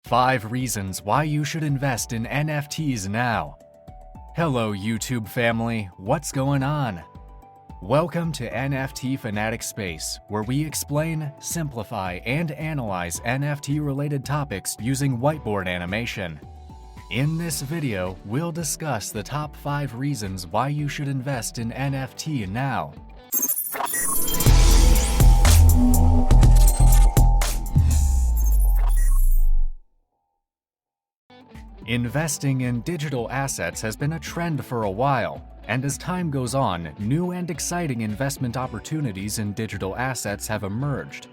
5 reasons why you should invest in NFTs now. Hello YouTube family, what's going on? Welcome to NFT Fanatics Space, where we explain, simplify, and analyze NFT-related topics using whiteboard animation. In this video, we'll discuss the top 5 reasons why you should invest in NFT now. Investing in digital assets has been a trend for a while, and as time goes on, new and exciting investment opportunities in digital assets have emerged.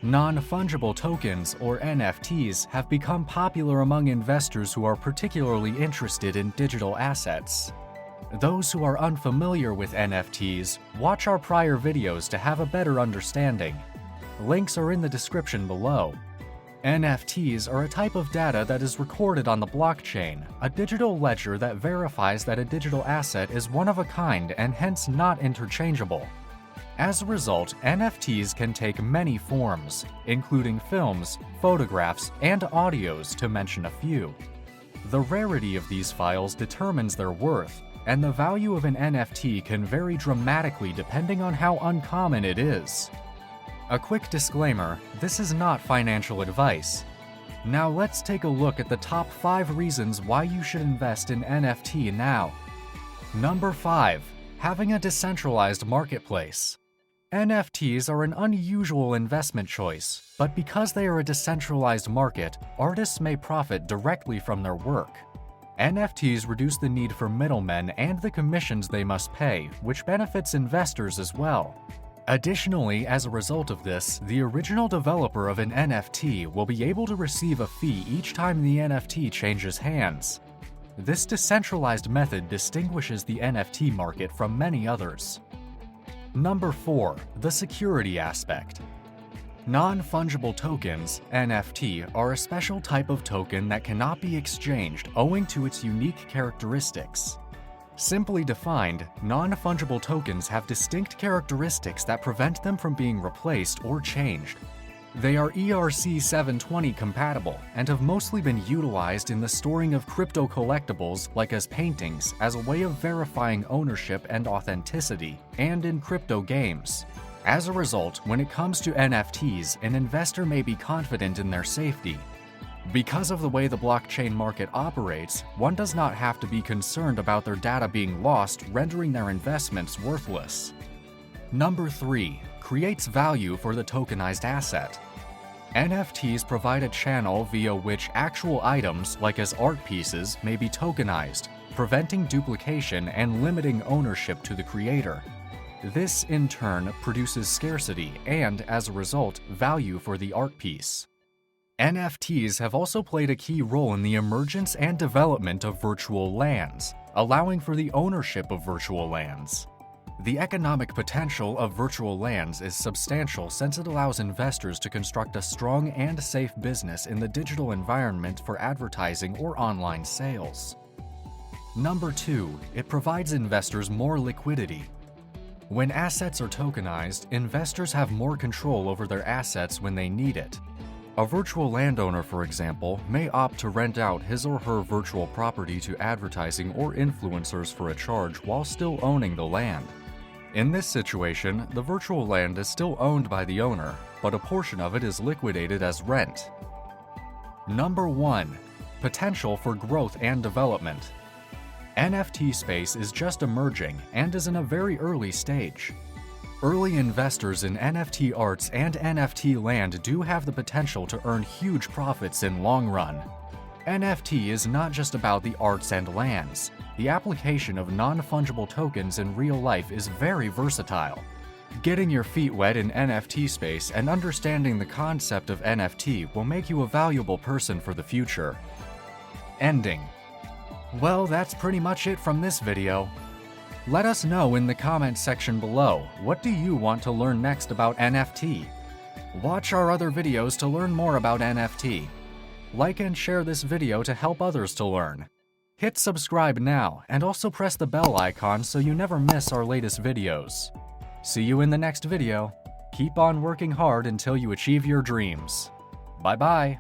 Non-fungible tokens, or NFTs, have become popular among investors who are particularly interested in digital assets. Those who are unfamiliar with NFTs, watch our prior videos to have a better understanding. Links are in the description below. NFTs are a type of data that is recorded on the blockchain, a digital ledger that verifies that a digital asset is one of a kind and hence not interchangeable. As a result, NFTs can take many forms, including films, photographs, and audios, to mention a few. The rarity of these files determines their worth, and the value of an NFT can vary dramatically depending on how uncommon it is. A quick disclaimer, this is not financial advice. Now let's take a look at the top 5 reasons why you should invest in NFT now. Number 5. Having a decentralized marketplace. NFTs are an unusual investment choice, but because they are a decentralized market, artists may profit directly from their work. NFTs reduce the need for middlemen and the commissions they must pay, which benefits investors as well. Additionally, as a result of this, the original developer of an NFT will be able to receive a fee each time the NFT changes hands. This decentralized method distinguishes the NFT market from many others. Number 4. The security aspect. Non-fungible tokens, NFT, are a special type of token that cannot be exchanged owing to its unique characteristics. Simply defined, non-fungible tokens have distinct characteristics that prevent them from being replaced or changed. They are ERC-720 compatible and have mostly been utilized in the storing of crypto collectibles like as paintings as a way of verifying ownership and authenticity, and in crypto games. As a result, when it comes to NFTs, an investor may be confident in their safety. Because of the way the blockchain market operates, one does not have to be concerned about their data being lost, rendering their investments worthless. Number 3. Creates value for the tokenized asset. NFTs provide a channel via which actual items, like as art pieces, may be tokenized, preventing duplication and limiting ownership to the creator. This, in turn, produces scarcity and, as a result, value for the art piece. NFTs have also played a key role in the emergence and development of virtual lands, allowing for the ownership of virtual lands. The economic potential of virtual lands is substantial since it allows investors to construct a strong and safe business in the digital environment for advertising or online sales. Number 2. It provides investors more liquidity. When assets are tokenized, investors have more control over their assets when they need it. A virtual landowner, for example, may opt to rent out his or her virtual property to advertising or influencers for a charge while still owning the land. In this situation, the virtual land is still owned by the owner, but a portion of it is liquidated as rent. Number 1. Potential for growth and development. NFT space is just emerging and is in a very early stage. Early investors in NFT arts and NFT land do have the potential to earn huge profits in long run. NFT is not just about the arts and lands. The application of non-fungible tokens in real life is very versatile. Getting your feet wet in NFT space and understanding the concept of NFT will make you a valuable person for the future. Ending. Well, that's pretty much it from this video. Let us know in the comments section below, what do you want to learn next about NFT? Watch our other videos to learn more about NFT. Like and share this video to help others to learn. Hit subscribe now and also press the bell icon so you never miss our latest videos. See you in the next video. Keep on working hard until you achieve your dreams. Bye-bye.